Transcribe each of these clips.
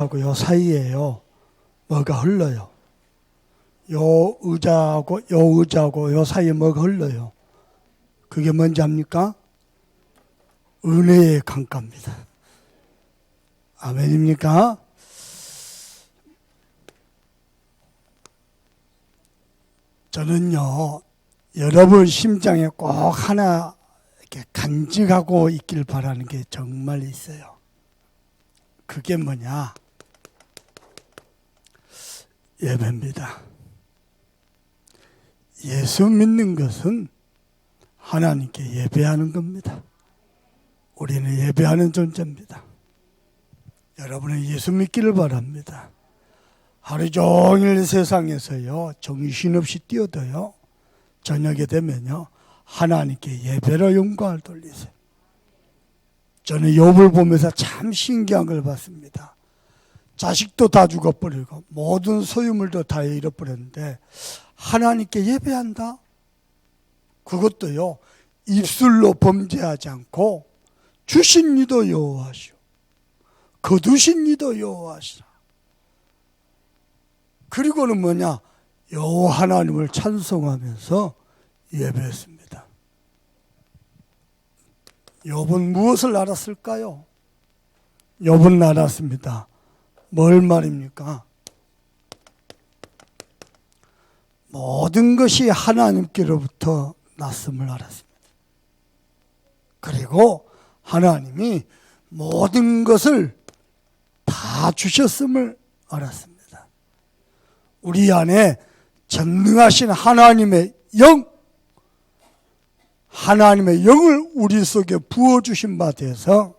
하고 요 사이에요. 뭐가 흘러요. 요 의자하고 요 사이에 뭐가 흘러요. 그게 뭔지 압니까? 은혜의 강가입니다. 아멘입니까? 저는요, 여러분 심장에 꼭 하나 이렇게 간직하고 있길 바라는 게 정말 있어요. 그게 뭐냐? 예배입니다. 예수 믿는 것은 하나님께 예배하는 겁니다. 우리는 예배하는 존재입니다. 여러분은 예수 믿기를 바랍니다. 하루 종일 세상에서요, 정신없이 뛰어도요, 저녁에 되면요, 하나님께 예배로 영광을 돌리세요. 저는 욥을 보면서 참 신기한 걸 봤습니다. 자식도 다 죽어버리고 모든 소유물도 다 잃어버렸는데 하나님께 예배한다? 그것도요, 입술로 범죄하지 않고 주신 이도 여호와시오, 거두신 이도 여호와시라. 그리고는 뭐냐? 여호와 하나님을 찬송하면서 예배했습니다. 욥은 무엇을 알았을까요? 욥은 알았습니다. 뭘 말입니까? 모든 것이 하나님께로부터 났음을 알았습니다. 그리고 하나님이 모든 것을 다 주셨음을 알았습니다. 우리 안에 전능하신 하나님의 영을 우리 속에 부어주신 바 되어서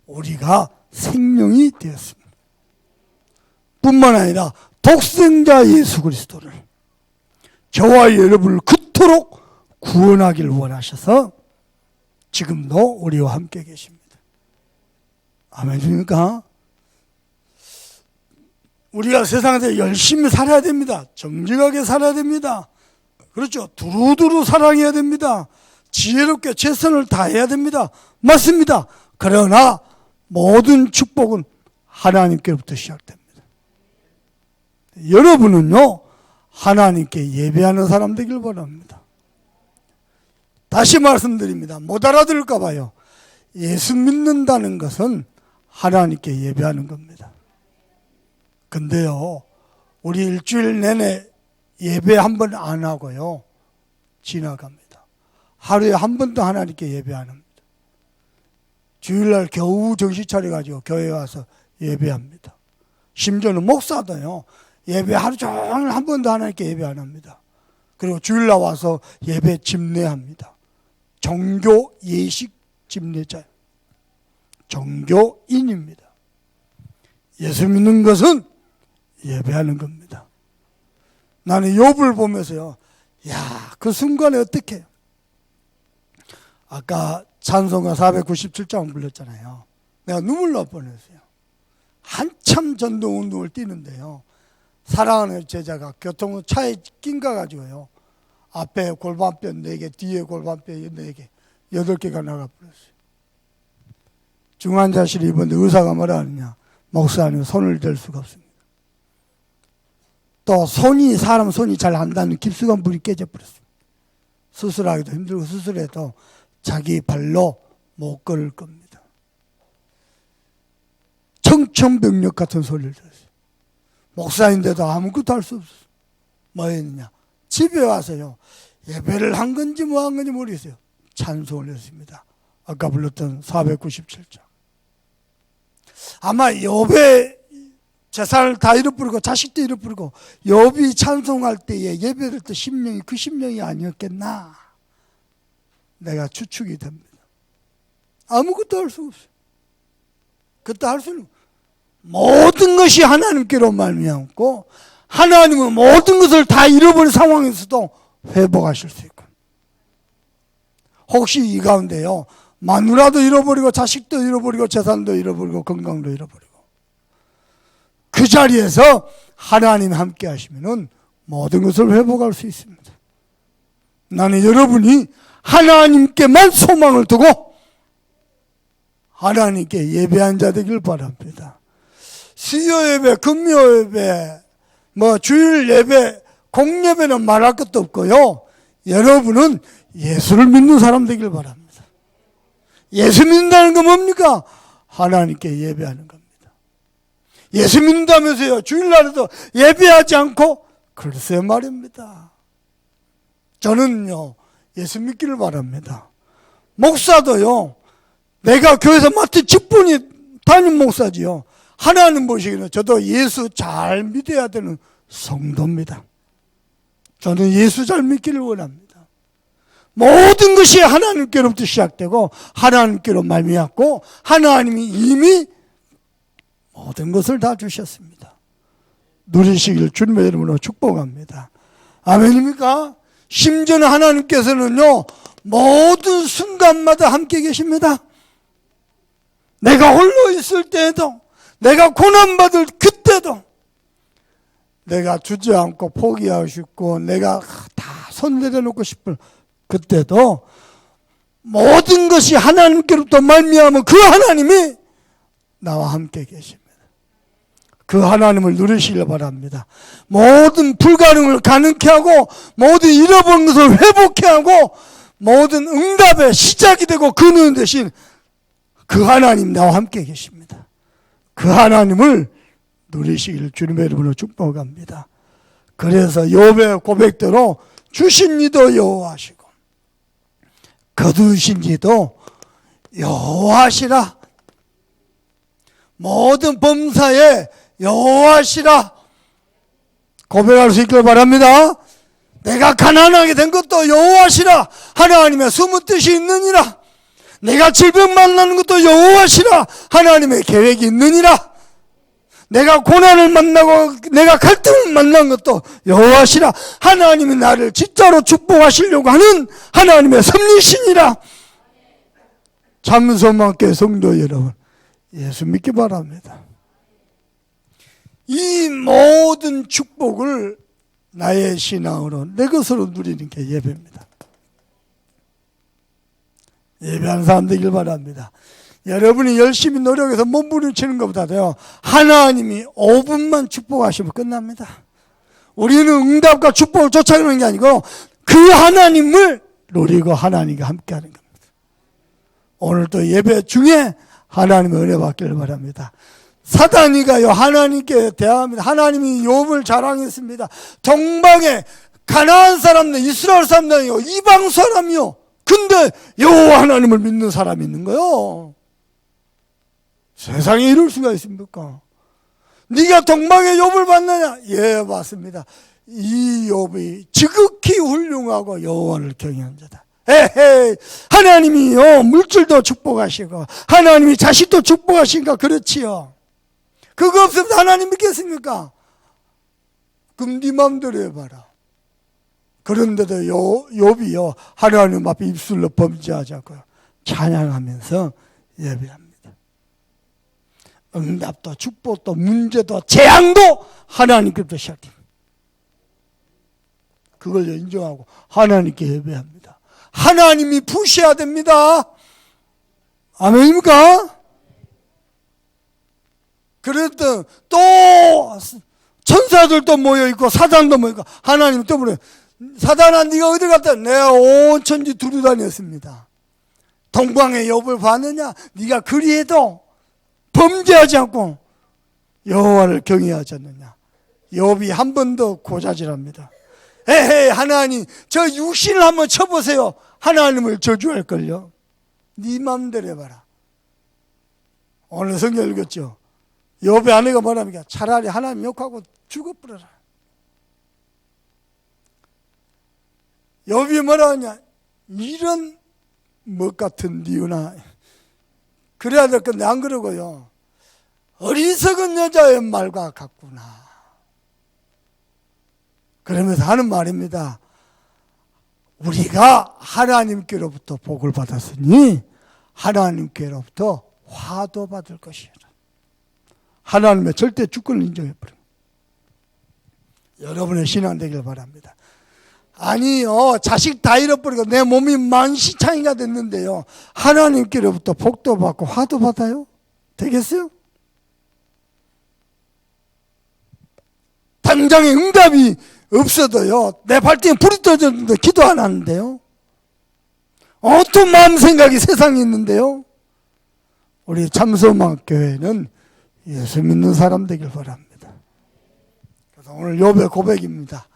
우리가 생명이 되었습니다. 뿐만 아니라 독생자 예수 그리스도를, 저와 여러분을 그토록 구원하기를 원하셔서 지금도 우리와 함께 계십니다. 아멘입니까? 우리가 세상에서 열심히 살아야 됩니다. 정직하게 살아야 됩니다. 그렇죠. 두루두루 사랑해야 됩니다. 지혜롭게 최선을 다해야 됩니다. 맞습니다. 그러나 모든 축복은 하나님께로부터 시작됩니다. 여러분은요, 하나님께 예배하는 사람 되길 바랍니다. 다시 말씀드립니다. 못 알아들을까 봐요. 예수 믿는다는 것은 하나님께 예배하는 겁니다. 근데요, 우리 일주일 내내 예배 한 번 안 하고요, 지나갑니다. 하루에 한 번도 하나님께 예배 안 합니다. 주일날 겨우 정신 차려가지고 교회 와서 예배합니다. 심지어는 목사도요, 예배 하루 종일 한 번도 하나님께 예배 안 합니다. 그리고 주일날 와서 예배 집례합니다. 종교 예식 집례자예요. 종교인입니다. 예수 믿는 것은 예배하는 겁니다. 나는 욥을 보면서요, 그 순간에 어떻게 해요? 아까 찬송가 497장 불렀잖아요. 내가 눈물 날 뻔했어요. 한참 전도운동을 뛰는데요, 사랑하는 제자가 교통차에 낑가가지고요, 앞에 골반뼈 4개, 뒤에 골반뼈 4개, 8개가 나가버렸어요. 중환자실에 입었는데 의사가 뭐라 하느냐? 목사님, 손을 댈 수가 없습니다. 또 사람 손이 잘 안 닿는 깊숙한 불이 깨져버렸습니다. 수술하기도 힘들고 수술해도 자기 발로 못 걸을 겁니다. 청천벽력 같은 소리를 들었어요. 목사인데도 아무것도 할 수 없어요. 뭐 했느냐? 집에 와서요, 예배를 한 건지 뭐 한 건지 모르겠어요. 찬송을 했습니다. 아까 불렀던 497장. 아마 욥의 재산을 다 잃어버리고 자식도 잃어버리고 욥이 찬송할 때에 예배를 때 심령이 그 심령이 아니었겠나, 내가 추측이 됩니다. 아무것도 할 수 없어요. 그때 할 수는, 모든 것이 하나님께로 말미암고 하나님은 모든 것을 다 잃어버린 상황에서도 회복하실 수 있고, 혹시 이 가운데요, 마누라도 잃어버리고 자식도 잃어버리고 재산도 잃어버리고 건강도 잃어버리고, 그 자리에서 하나님 함께 하시면은 모든 것을 회복할 수 있습니다. 나는 여러분이 하나님께만 소망을 두고 하나님께 예배한 자 되길 바랍니다. 수요 예배, 금요 예배, 주일 예배, 공예배는 말할 것도 없고요. 여러분은 예수를 믿는 사람 되길 바랍니다. 예수 믿는다는 건 뭡니까? 하나님께 예배하는 겁니다. 예수 믿는다면서요, 주일날에도 예배하지 않고? 글쎄 말입니다. 저는요, 예수 믿기를 바랍니다. 목사도요, 내가 교회에서 맡은 직분이 담임 목사지요. 하나님 보시기에는 저도 예수 잘 믿어야 되는 성도입니다. 저는 예수 잘 믿기를 원합니다. 모든 것이 하나님께로부터 시작되고 하나님께로 말미암고 하나님이 이미 모든 것을 다 주셨습니다. 누리시길 주님의 이름으로 축복합니다. 아멘입니까? 심지어는 하나님께서는요, 모든 순간마다 함께 계십니다. 내가 홀로 있을 때에도, 내가 고난받을 그때도, 내가 주저앉고 포기하고 싶고 내가 다 손 내려놓고 싶을 그때도 모든 것이 하나님께로부터 말미암은 그 하나님이 나와 함께 계십니다. 그 하나님을 누리시길 바랍니다. 모든 불가능을 가능케 하고 모든 잃어버린 것을 회복케 하고 모든 응답의 시작이 되고 근원 되신 그 하나님 나와 함께 계십니다. 그 하나님을 누리시기를 주님의 이름으로 축복합니다. 그래서 욥의 고백대로 주신 이도 여호와시고 거두신 이도 여호와시라. 모든 범사에 여호와시라 고백할 수 있기를 바랍니다. 내가 가난하게 된 것도 여호와시라. 하나님의 숨은 뜻이 있느니라. 내가 질병 만나는 것도 여호와시라. 하나님의 계획이 있느니라. 내가 고난을 만나고 내가 갈등을 만난 것도 여호와시라. 하나님이 나를 진짜로 축복하시려고 하는 하나님의 섭리시니라. 참소망교회 성도 여러분, 예수 믿기 바랍니다. 이 모든 축복을 나의 신앙으로 내 것으로 누리는 게 예배입니다. 예배하는 사람 되길 바랍니다. 여러분이 열심히 노력해서 몸부림치는 것보다도요, 하나님이 5분만 축복하시면 끝납니다. 우리는 응답과 축복을 쫓아가는 게 아니고 그 하나님을 노리고 하나님과 함께하는 겁니다. 오늘도 예배 중에 하나님의 은혜 받기를 바랍니다. 사단이가요, 하나님께 대합니다. 하나님이 욥을 자랑했습니다. 동방에 가나안 사람들, 이스라엘 사람들이요, 이방 사람이요. 근데 여호와 하나님을 믿는 사람이 있는 거요. 세상에 이럴 수가 있습니까? 네가 동방의 욥을 봤느냐? 예, 봤습니다. 이 욥이 지극히 훌륭하고 여호와를 경외한 자다. 에헤이, 하나님이요, 물질도 축복하시고 하나님이 자식도 축복하시니까 그렇지요. 그거 없으면 하나님 믿겠습니까? 그럼 네 마음대로 해봐라. 그런데도 욥이요, 하나님 앞에 입술로 범죄하지 않고 찬양하면서 예배합니다. 응답도 축복도 문제도 재앙도 하나님께부터 시작됩니다. 그걸 인정하고 하나님께 예배합니다. 하나님이 부셔야 됩니다. 아멘입니까? 그랬더니 또 천사들도 모여있고 사단도 모여있고 하나님 때문에 사단아 네가 어디 갔다? 내가 온 천지 두루다녔습니다. 동방의 욥을 봤느냐? 네가 그리해도 범죄하지 않고 여호와를 경외하지 않느냐? 욥이 한 번 더 고자질합니다. 에헤이, 하나님 저 육신을 한번 쳐보세요. 하나님을 저주할걸요. 네 맘대로 해봐라. 오늘 성경 읽었죠? 욥의 아내가 뭐랍니까? 차라리 하나님 욕하고 죽어버려라. 욥이 뭐라 하냐? 이런 뭐 같은 니우나. 그래야 될 건데 안 그러고요. 어리석은 여자의 말과 같구나. 그러면서 하는 말입니다. 우리가 하나님께로부터 복을 받았으니 하나님께로부터 화도 받을 것이라. 하나님의 절대 주권을 인정해버립니다. 여러분의 신앙 되길 바랍니다. 아니요, 자식 다 잃어버리고 내 몸이 만시창이가 됐는데요, 하나님께로부터 복도 받고 화도 받아요? 되겠어요? 당장에 응답이 없어도요, 내 발등에 불이 떠졌는데 기도 안 하는데요. 어떤 마음 생각이 세상에 있는데요. 우리 참소막 교회는 예수 믿는 사람 되길 바랍니다. 그래서 오늘 욥의 고백입니다.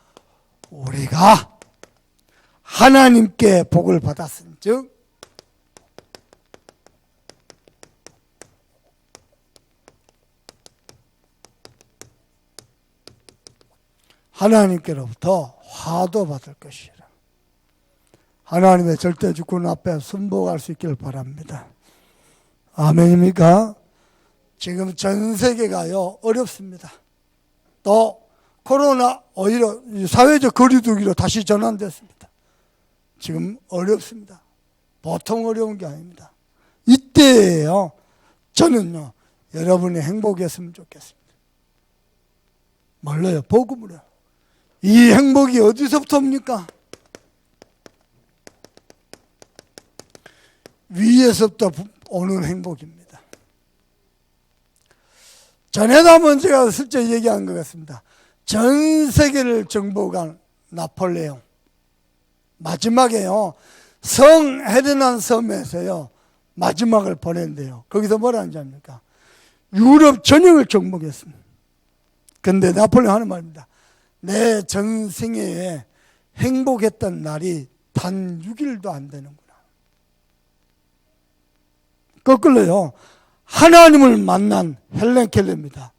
우리가 하나님께 복을 받았은즉 하나님께로부터 화도 받을 것이라. 하나님의 절대 주권 앞에 순복할 수 있기를 바랍니다. 아멘입니까? 지금 전 세계가요 어렵습니다. 또 코로나 오히려 사회적 거리두기로 다시 전환됐습니다. 지금 어렵습니다. 보통 어려운 게 아닙니다. 이때에요 저는요 여러분이 행복했으면 좋겠습니다. 몰라요. 복음으로요. 이 행복이 어디서부터 옵니까? 위에서부터 오는 행복입니다. 전에도 한번 제가 슬쩍 얘기한 것 같습니다. 전 세계를 정복한 나폴레옹 마지막에요 성 헤레난 섬에서요 마지막을 보낸대요. 거기서 뭐라 하는지 압니까? 유럽 전역을 정복했습니다. 근데 나폴레옹 하는 말입니다. 내 전생에 행복했던 날이 단 6일도 안 되는구나. 거꾸로요 하나님을 만난 헬렌 켈러입니다.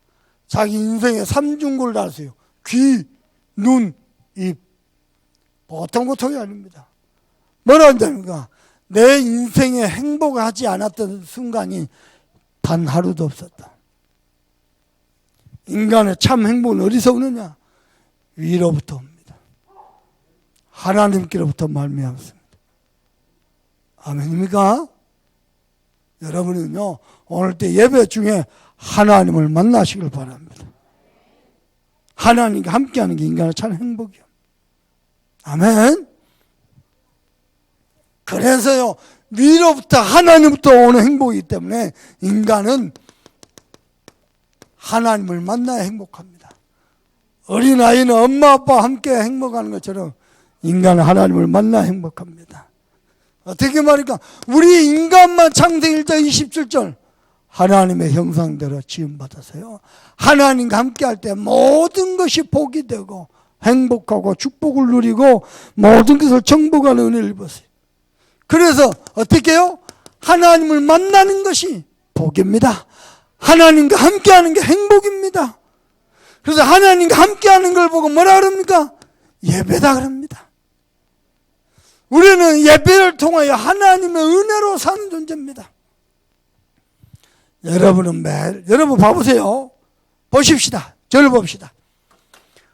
자기 인생의 삼중고를 달았어요. 귀, 눈, 입. 보통이 아닙니다. 뭐라 한다니까? 내 인생에 행복하지 않았던 순간이 단 하루도 없었다. 인간의 참 행복은 어디서 오느냐? 위로부터 옵니다. 하나님께로부터 말미암습니다. 아멘입니까? 여러분은요 오늘 때 예배 중에 하나님을 만나시길 바랍니다. 하나님과 함께하는 게 인간의 참 행복이요. 아멘. 그래서요 위로부터 하나님부터 오는 행복이기 때문에 인간은 하나님을 만나야 행복합니다. 어린아이는 엄마 아빠와 함께 행복하는 것처럼 인간은 하나님을 만나야 행복합니다. 어떻게 말일까? 우리 인간만 창세기 1장 27절 하나님의 형상대로 지음받아서요 하나님과 함께할 때 모든 것이 복이 되고 행복하고 축복을 누리고 모든 것을 정복하는 은혜를 입었어요. 그래서 어떻게 해요? 하나님을 만나는 것이 복입니다. 하나님과 함께하는 게 행복입니다. 그래서 하나님과 함께하는 걸 보고 뭐라 그럽니까? 예배다 그럽니다. 우리는 예배를 통하여 하나님의 은혜로 사는 존재입니다. 여러분은 매일 여러분 봐보세요. 보십시다. 저를 봅시다.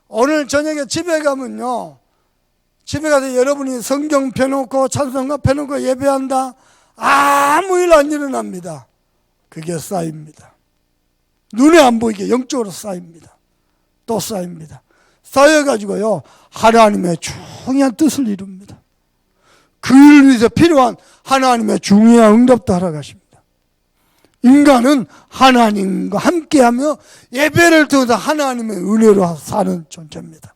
오늘 저녁에 집에 가면요 집에 가서 여러분이 성경 펴놓고 찬송가 펴놓고 예배한다 아무 일 안 일어납니다. 그게 쌓입니다. 눈에 안 보이게 영적으로 쌓입니다. 또 쌓입니다. 쌓여가지고요 하나님의 중요한 뜻을 이룹니다. 그 일을 위해서 필요한 하나님의 중요한 응답도 하러 가십니다. 인간은 하나님과 함께하며 예배를 통해서 하나님의 은혜로 사는 존재입니다.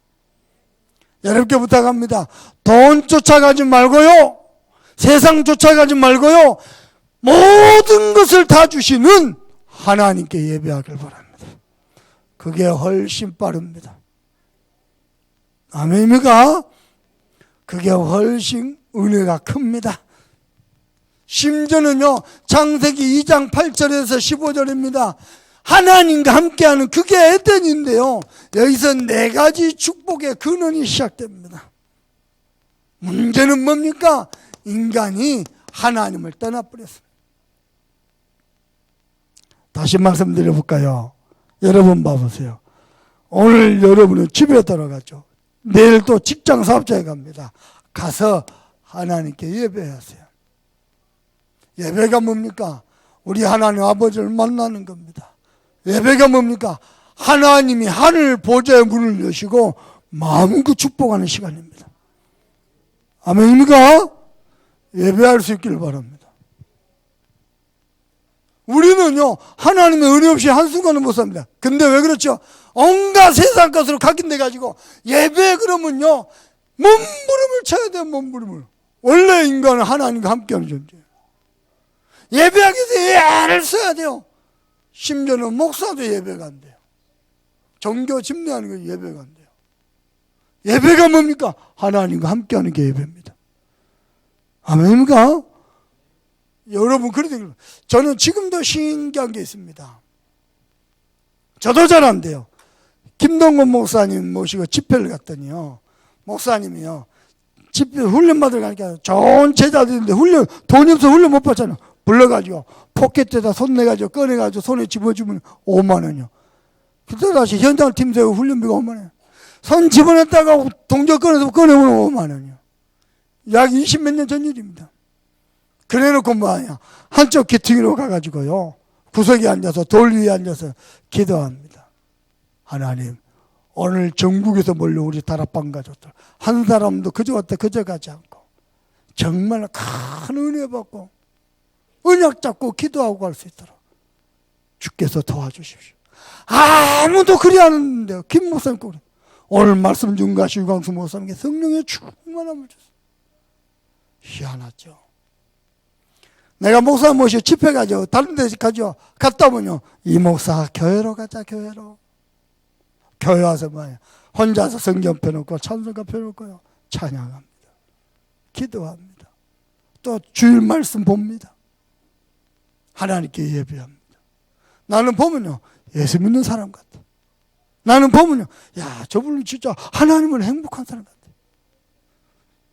여러분께 부탁합니다. 돈 쫓아가지 말고요 세상 쫓아가지 말고요 모든 것을 다 주시는 하나님께 예배하길 바랍니다. 그게 훨씬 빠릅니다. 아멘입니까? 그게 훨씬 은혜가 큽니다. 심지어는요 창세기 2장 8절에서 15절입니다. 하나님과 함께하는 그게 에덴인데요 여기서 4가지 축복의 근원이 시작됩니다. 문제는 뭡니까? 인간이 하나님을 떠나버렸습니다. 다시 말씀드려볼까요? 여러분 봐보세요. 오늘 여러분은 집에 들어가죠. 내일 또 직장 사업자에 갑니다. 가서 하나님께 예배하세요. 예배가 뭡니까? 우리 하나님 아버지를 만나는 겁니다. 예배가 뭡니까? 하나님이 하늘 보좌의 문을 여시고 마음껏 축복하는 시간입니다. 아멘입니까? 예배할 수 있기를 바랍니다. 우리는요, 하나님의 은혜 없이 한순간은 못 삽니다. 근데 왜 그렇죠? 온갖 세상 것으로 각인돼가지고, 예배 그러면요, 몸부림을 쳐야 돼요, 몸부림을. 원래 인간은 하나님과 함께하는 존재예요. 예배하기 위해서 애를 써야 돼요. 심지어는 목사도 예배가 안 돼요. 종교 집례하는 게 예배가 안 돼요. 예배가 뭡니까? 하나님과 함께하는 게 예배입니다. 아멘입니까? 여러분, 그래도 저는 지금도 신기한 게 있습니다. 저도 잘 안 돼요. 김동건 목사님 모시고 집회를 갔더니요, 목사님이요, 집회 훈련 받으러 가니까 좋은 제자들인데 돈이 없어서 훈련 못 받잖아. 불러가지고 포켓에다 손 내가지고 꺼내가지고 손에 집어주면 5만 원이요. 그때 다시 현장 팀 세우고 훈련비가 5만 원. 손 집어냈다가 동전 꺼내서 꺼내면 5만 원이요. 약 20몇 년 전 일입니다. 그래놓고 뭐하냐, 한쪽 기퉁이로 가가지고요, 구석에 앉아서 돌 위에 앉아서 기도합니다. 하나님, 오늘 전국에서 몰려온 우리 다락방 가족들 한 사람도 그저 왔다 그저 가지 않고 정말 큰 은혜 받고 언약 잡고 기도하고 갈 수 있도록 주께서 도와주십시오. 아무도 그리 안 했는데요. 김 목사님 그래. 오늘 말씀 중가시 유광수 목사님께 성령의 충만함을 줬어요. 희한하죠. 내가 목사 모시고 집회 가죠. 다른 데 가죠. 갔다 오면요, 이 목사 교회로 가자, 교회로. 교회 와서 뭐예요? 혼자서 성경 펴놓고 찬송가 펴놓고요, 찬양합니다. 기도합니다. 또 주일 말씀 봅니다. 하나님께 예배합니다. 나는 보면요, 예수 믿는 사람 같아. 나는 보면요, 야, 저분은 진짜 하나님은 행복한 사람 같아.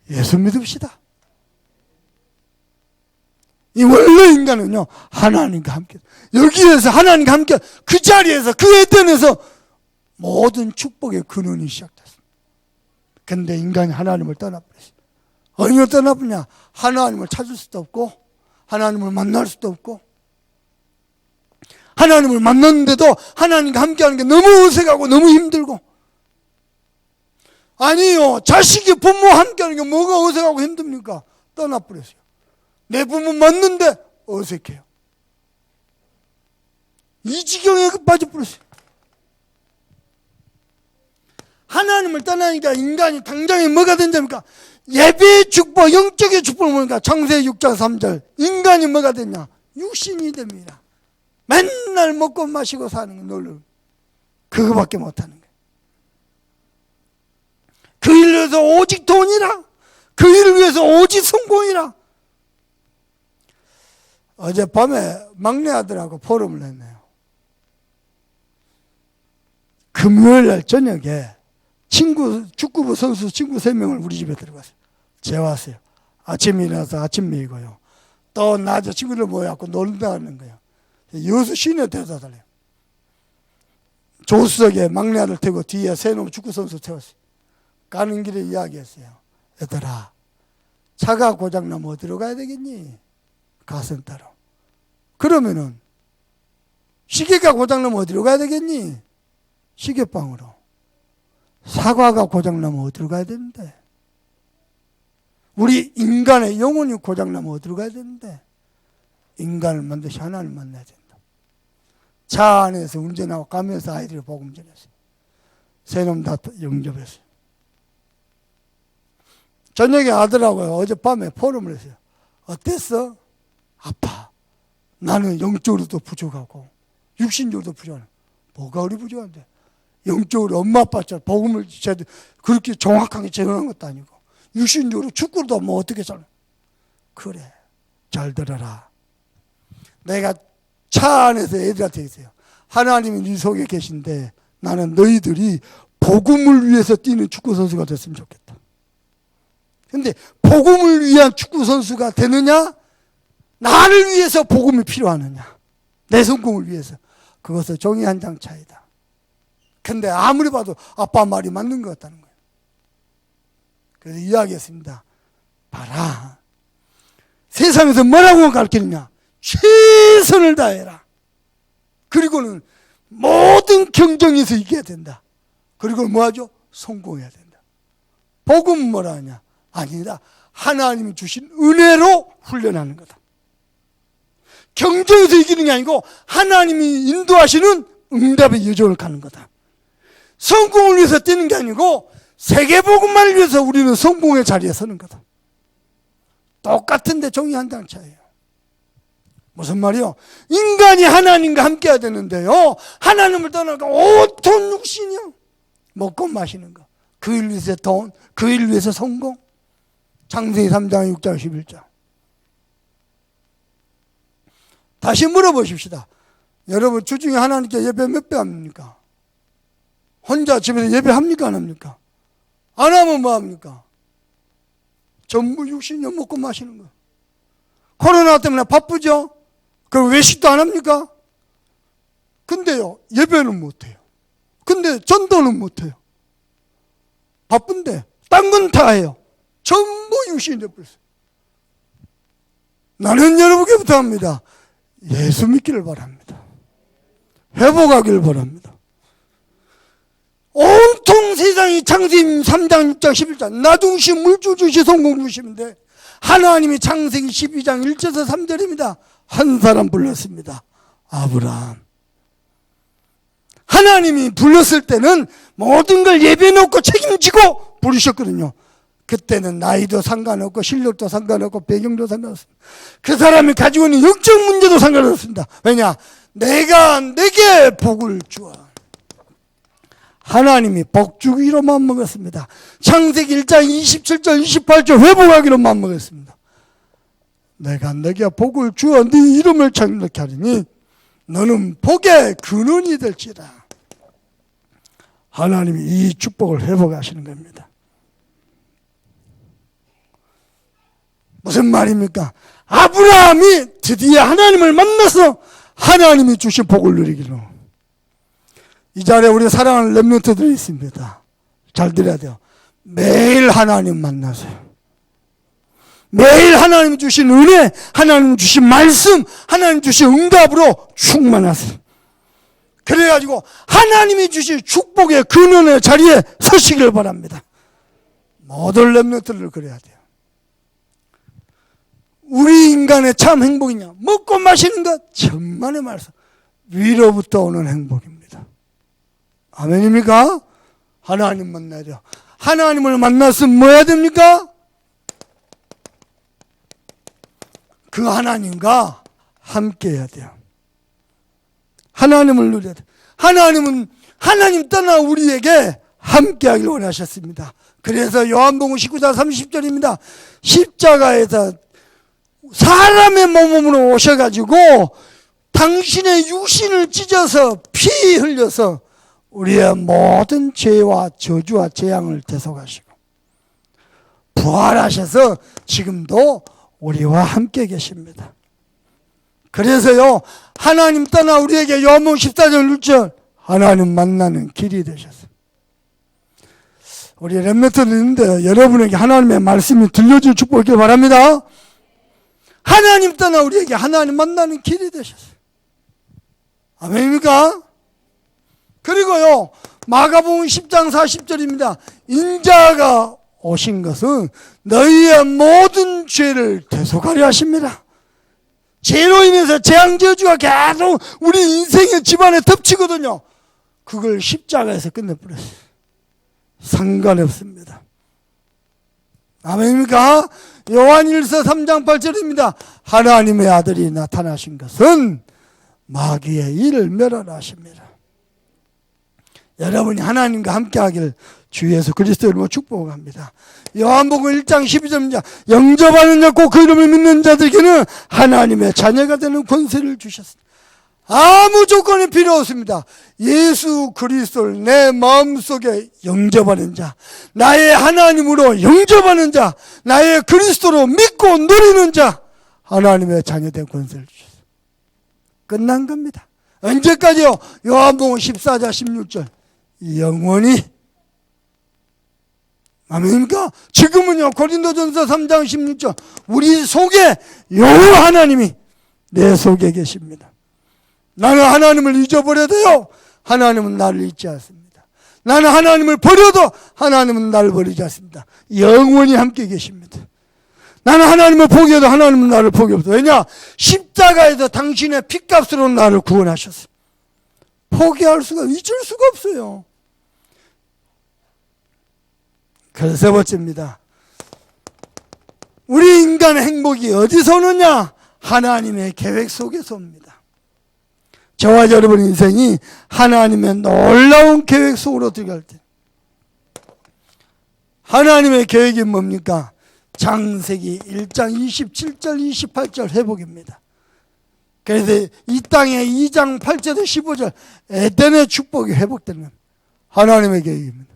예수 믿읍시다. 이 원래 인간은요, 하나님과 함께, 여기에서 하나님과 함께, 그 자리에서, 그 에덴에서 모든 축복의 근원이 시작됐습니다. 근데 인간이 하나님을 떠나버렸어요. 어디로 떠나버냐? 하나님을 찾을 수도 없고, 하나님을 만날 수도 없고, 하나님을 만났는데도 하나님과 함께하는 게 너무 어색하고 너무 힘들고, 아니요, 자식이 부모와 함께하는 게 뭐가 어색하고 힘듭니까? 떠나버렸어요. 내 부모 맞는데 어색해요. 이 지경에 빠져버렸어요. 하나님을 떠나니까 인간이 당장에 뭐가 된답니까? 예배의 축복, 영적의 축복을 보니까 창세기 6장 3절, 인간이 뭐가 됐냐? 육신이 됩니다. 맨날 먹고 마시고 사는 건 놀라. 그거밖에 못하는 거예요. 그 일을 위해서 오직 돈이라, 그 일을 위해서 오직 성공이라. 어젯밤에 막내 아들하고 포럼을 했네요. 금요일 날 저녁에 축구부 선수 친구 3명을 우리 집에 들어갔어요. 재웠어요. 아침에 일어나서 아침 먹이고요. 또 낮에 친구들 모여갖고 놀다 가는 거예요. 여수 시내 데려다 달래요. 조수석에 막내 아들 태우고 뒤에 3놈 축구 선수 태웠어요. 가는 길에 이야기했어요. 얘들아, 차가 고장나면 어디로 가야 되겠니? 가센터로. 그러면은 시계가 고장나면 어디로 가야 되겠니? 시계방으로. 사과가 고장나면 어디로 가야 되는데? 우리 인간의 영혼이 고장나면 어디로 가야 되는데? 인간을 만드시 하나님을 만나야 된다. 차 안에서 운전하고 가면서 아이들이 복음 전했어요. 3놈 다 영접했어요. 저녁에 아들하고 어젯밤에 포럼을 했어요. 어땠어? 아파. 나는 영적으로도 부족하고 육신적으로도 부족하네. 뭐가 우리 부족한데? 영적으로 엄마 아빠처럼 복음을 그렇게 정확하게 전하는 것도 아니고 육신적으로 축구도 뭐 어떻게 잘. 그래, 잘 들어라. 내가 차 안에서 애들한테 얘기해요. 하나님이 네 속에 계신데 나는 너희들이 복음을 위해서 뛰는 축구 선수가 됐으면 좋겠다. 근데 복음을 위한 축구 선수가 되느냐? 나를 위해서 복음이 필요하느냐? 내 성공을 위해서. 그것은 종이 한 장 차이다. 근데 아무리 봐도 아빠 말이 맞는 것 같다는 거예요. 그래서 이야기했습니다. 봐라. 세상에서 뭐라고 가르치느냐? 최선을 다해라. 그리고는 모든 경쟁에서 이겨야 된다. 그리고 뭐하죠? 성공해야 된다. 복음은 뭐라 하냐? 아니다. 하나님이 주신 은혜로 훈련하는 거다. 경쟁에서 이기는 게 아니고 하나님이 인도하시는 응답의 여정을 가는 거다. 성공을 위해서 뛰는 게 아니고 세계복음만을 위해서 우리는 성공의 자리에 서는 거다. 똑같은데 종이한다는 차이예요. 무슨 말이요? 인간이 하나님과 함께 해야 되는데요, 하나님을 떠나고 온통 육신이요. 먹고 마시는 거, 그 일 위해서 돈, 그 일 위해서 성공. 창세기 3장 6장 11장. 다시 물어보십시다. 여러분, 주중에 하나님께 예배 몇 배 합니까? 혼자 집에서 예배합니까? 안 합니까? 안 하면 뭐 합니까? 전부 육신이요. 먹고 마시는 거. 코로나 때문에 바쁘죠? 그럼 외식도 안 합니까? 근데요, 예배는 못해요. 근데 전도는 못해요. 바쁜데 딴 건 다 해요. 전부 육신이 되어버렸어요. 나는 여러분께 부탁합니다. 예수 믿기를 바랍니다. 회복하기를 바랍니다. 온통 세상이 창세기 3장 6장 11장 나중시 물주주시 성공주시인데 하나님이 창세기 12장 1절에서 3절입니다. 한 사람 불렀습니다. 아브라함. 하나님이 불렀을 때는 모든 걸 예배놓고 책임지고 부르셨거든요. 그때는 나이도 상관없고 실력도 상관없고 배경도 상관없습니다. 그 사람이 가지고 있는 영적 문제도 상관없습니다. 왜냐? 내가 내게 복을 주어. 하나님이 복 주기로만 먹었습니다. 창세기 1장 27절 28절 회복하기로만 먹었습니다. 내가 내게 복을 주어 네 이름을 창록케 하리니 너는 복의 근원이 될지라. 하나님이 이 축복을 회복하시는 겁니다. 무슨 말입니까? 아브라함이 드디어 하나님을 만나서 하나님이 주신 복을 누리기로. 이 자리에 우리 사랑하는 렘넌트들이 있습니다. 잘 들어야 돼요. 매일 하나님 만나세요. 매일 하나님 주신 은혜, 하나님 주신 말씀, 하나님 주신 응답으로 충만하세요. 그래가지고 하나님이 주신 축복의 근원의 자리에 서시길 바랍니다. 모든 렘넌트들 그래야 돼요. 우리 인간의 참 행복이냐? 먹고 마시는 것, 천만의 말씀. 위로부터 오는 행복입니다. 아멘입니까? 하나님 만나야 돼요. 하나님을 만났으면 뭐 해야 됩니까? 그 하나님과 함께 해야 돼요. 하나님을 누려야 돼요. 하나님은 하나님 떠나 우리에게 함께 하길 원하셨습니다. 그래서 요한복음 19장 30절입니다. 십자가에서 사람의 몸으로 오셔가지고 당신의 육신을 찢어서 피 흘려서 우리의 모든 죄와 저주와 재앙을 대속하시고 부활하셔서 지금도 우리와 함께 계십니다. 그래서요, 하나님 떠나 우리에게 요한복음 14장 6절 하나님 만나는 길이 되셨어요. 우리 렘넌트들 있는데 여러분에게 하나님의 말씀이 들려줄 축복을 있길 바랍니다. 하나님 떠나 우리에게 하나님 만나는 길이 되셨어요. 아멘입니까? 그리고요, 마가복음 10장 40절입니다. 인자가 오신 것은 너희의 모든 죄를 대속하려 하십니다. 죄로 인해서 재앙 저주가 계속 우리 인생의 집안에 덮치거든요. 그걸 십자가에서 끝내버렸어요. 상관없습니다. 아멘입니까? 요한일서 3장 8절입니다. 하나님의 아들이 나타나신 것은 마귀의 일을 멸하십니다. 여러분이 하나님과 함께 하길 주 예수 그리스도 이름으로 축복합니다. 요한복음 1장 12절입니다. 영접하는 자 곧 그 이름을 믿는 자들에게는 하나님의 자녀가 되는 권세를 주셨습니다. 아무 조건이 필요 없습니다. 예수 그리스도를 내 마음속에 영접하는 자, 나의 하나님으로 영접하는 자, 나의 그리스도로 믿고 누리는 자, 하나님의 자녀된 권세를 주셨어요. 끝난 겁니다. 언제까지요? 요한복음 14장 16절 영원히. 아멘입니까? 지금은요, 고린도전서 3장 16절 우리 속에 여호와 하나님이 내 속에 계십니다. 나는 하나님을 잊어버려도요, 하나님은 나를 잊지 않습니다. 나는 하나님을 버려도 하나님은 나를 버리지 않습니다. 영원히 함께 계십니다. 나는 하나님을 포기해도 하나님은 나를 포기 없어. 왜냐? 십자가에서 당신의 피값으로 나를 구원하셨어. 포기할 수가, 잊을 수가 없어요. 그래서 세 번째입니다. 우리 인간의 행복이 어디서 오느냐? 하나님의 계획 속에서 옵니다. 저와 여러분 인생이 하나님의 놀라운 계획 속으로 들어갈 때, 하나님의 계획이 뭡니까? 창세기 1장 27절 28절 회복입니다. 그래서 이 땅에 2장 8절에서 15절 에덴의 축복이 회복되는 하나님의 계획입니다.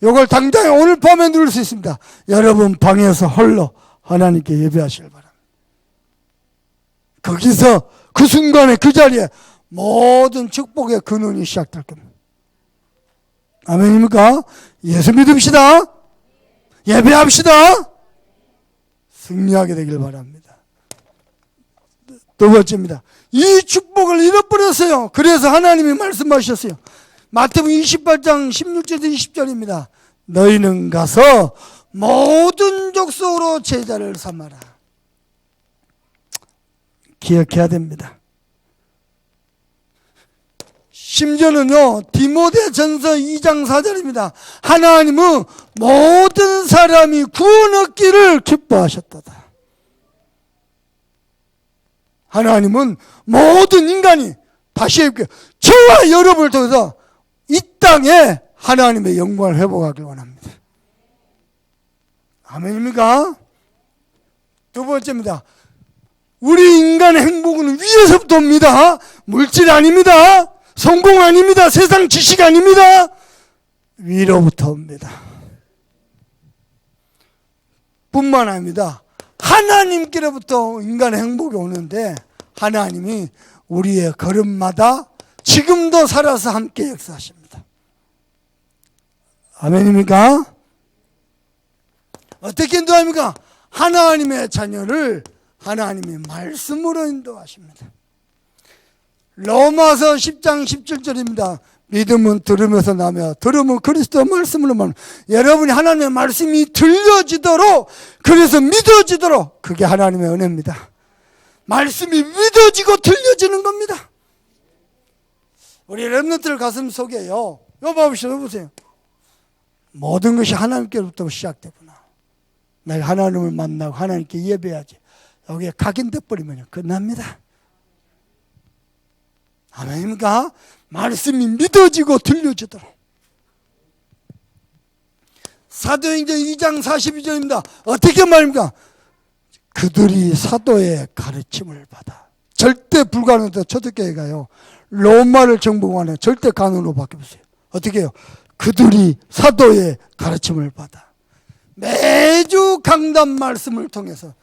이걸 당장에 오늘 밤에 누릴 수 있습니다. 여러분 방에서 홀로 하나님께 예배하시길 바랍니다. 거기서 그 순간에 그 자리에 모든 축복의 근원이 시작될 겁니다. 아멘입니까? 예수 믿읍시다. 예배합시다. 승리하게 되길 바랍니다. 두 번째입니다. 이 축복을 잃어버렸어요. 그래서 하나님이 말씀하셨어요. 마태복음 28장 16절에서 20절입니다. 너희는 가서 모든 족속으로 제자를 삼아라. 기억해야 됩니다. 심지어는요, 디모데전서 2장 4절입니다. 하나님은 모든 사람이 구원 얻기를 기뻐하셨도다. 하나님은 모든 인간이, 다시 해볼게요, 저와 여러분을 통해서 이 땅에 하나님의 영광을 회복하길 원합니다. 아멘입니까? 두 번째입니다. 우리 인간의 행복은 위에서부터 옵니다. 물질 아닙니다. 성공 아닙니다. 세상 지식 아닙니다. 위로부터 옵니다. 뿐만 아닙니다. 하나님께로부터 인간의 행복이 오는데 하나님이 우리의 걸음마다 지금도 살아서 함께 역사하십니다. 아멘입니까? 어떻게 인도합니까? 하나님의 자녀를 하나님의 말씀으로 인도하십니다. 로마서 10장 17절입니다. 믿음은 들으면서 나며 들으면 그리스도 말씀으로 말. 여러분이 하나님의 말씀이 들려지도록, 그래서 믿어지도록, 그게 하나님의 은혜입니다. 말씀이 믿어지고 들려지는 겁니다. 우리 렘넌트들 가슴 속에요, 여보세요. 모든 것이 하나님께로부터 시작되구나. 내가 하나님을 만나고 하나님께 예배하지. 여기에 각인돼 버리면 끝납니다. 아멘입니까? 말씀이 믿어지고 들려지도록. 사도행전 2장 42절입니다. 어떻게 말입니까? 그들이 사도의 가르침을 받아. 절대 불가능하다. 초대교회가요, 로마를 정복하는 절대 가능으로 바뀌었어요. 어떻게 해요? 그들이 사도의 가르침을 받아. 매주 강단 말씀을 통해서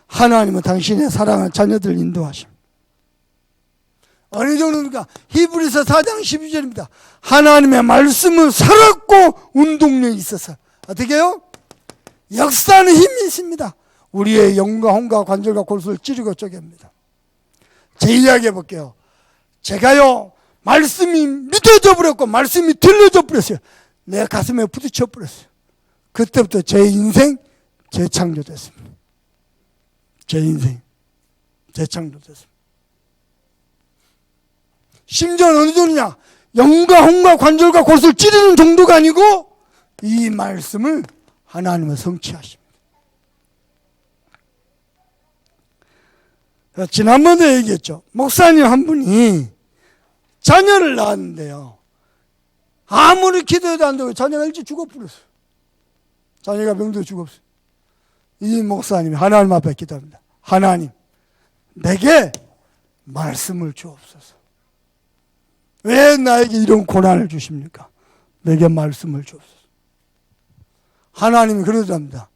하나님은 당신의 사랑하는 자녀들을 인도하십니다. 어느 정도입니까? 히브리서 4장 12절입니다. 하나님의 말씀은 살았고 운동력이 있어서 어떻게 해요? 역사하는 힘이 있습니다. 우리의 영과 혼과 관절과 골수를 찌르고 쪼갭니다. 제 이야기 해볼게요. 제가요, 말씀이 믿어져 버렸고 말씀이 들려져 버렸어요. 내 가슴에 부딪혀 버렸어요. 그때부터 제 인생 재창조됐습니다. 제 인생 재창조됐습니다. 심지어 어느 정도냐? 영과 혼과 관절과 골수를 찌르는 정도가 아니고 이 말씀을 하나님은 성취하십니다. 지난번에 얘기했죠. 목사님 한 분이 자녀를 낳았는데요, 아무리 기도해도 안 되고 자녀가 일찍 죽어버렸어요. 자녀가 병들어 죽었어요. 이 목사님이 하나님 앞에 기도합니다. 하나님, 내게 말씀을 주옵소서. 왜 나에게 이런 고난을 주십니까? 내게 말씀을 주옵소서. 하나님이 그러답니다.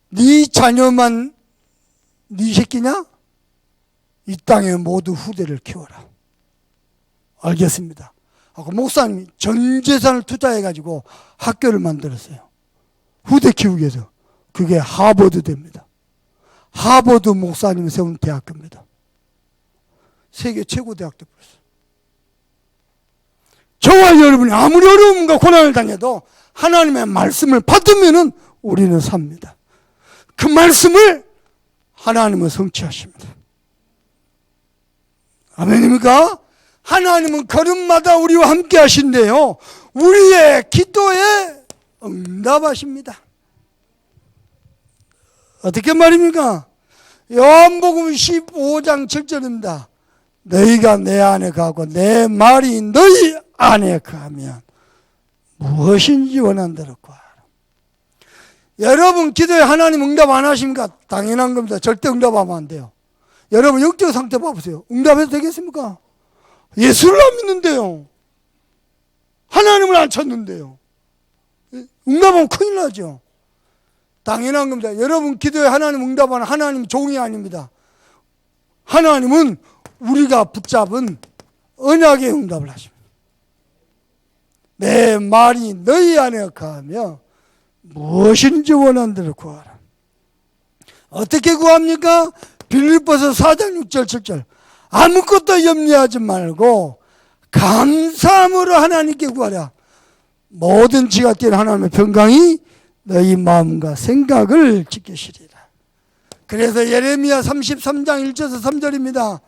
네 자녀만 네 새끼냐? 이 땅에 모두 후대를 키워라. 알겠습니다. 목사님이 전 재산을 투자해가지고 학교를 만들었어요. 후대 키우기 위해서. 그게 하버드대입니다. 하버드 목사님이 세운 대학교입니다. 세계 최고 대학도 벌었어요. 저와 여러분이 아무리 어려움과 고난을 당해도 하나님의 말씀을 받으면은 우리는 삽니다. 그 말씀을 하나님은 성취하십니다. 아멘입니까? 하나님은 걸음마다 우리와 함께 하신대요. 우리의 기도에 응답하십니다. 어떻게 말입니까? 요한복음 15장 7절입니다. 너희가 내 안에 가고 내 말이 너희 안에 가면 무엇인지 원하는 대로 구하라. 여러분 기도에 하나님 응답 안 하십니까? 당연한 겁니다. 절대 응답하면 안 돼요. 여러분 영적 상태 봐보세요. 응답해도 되겠습니까? 예수를 안 믿는데요. 하나님을 안 찾는데요. 응답하면 큰일 나죠. 당연한 겁니다. 여러분 기도에 하나님 응답하는 하나님 종이 아닙니다. 하나님은 우리가 붙잡은 언약의 응답을 하십니다. 내 말이 너희 안에 가며 무엇인지 원하는 대로 구하라. 어떻게 구합니까? 빌립보서 4장 6절 7절 아무것도 염려하지 말고 감사함으로 하나님께 구하라. 모든 지가 뛰는 하나님의 평강이 너희 마음과 생각을 지키시리라. 그래서 예레미야 33장 1절에서 3절입니다.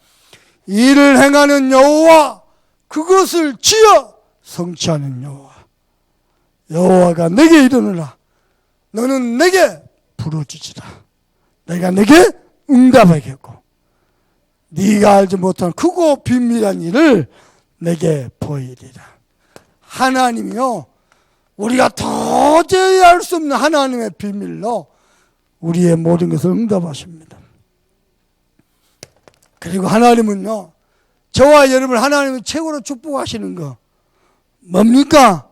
일을 행하는 여호와 그것을 지어 성취하는 여호와 여호와가 내게 이르노라. 너는 내게 부르짖으라. 내가 내게 응답하겠고 네가 알지 못한 크고 비밀한 일을 내게 보이리라. 하나님이요, 우리가 도저히 알 수 없는 하나님의 비밀로 우리의 모든 것을 응답하십니다. 그리고 하나님은요, 저와 여러분을 하나님이 최고로 축복하시는 거 뭡니까?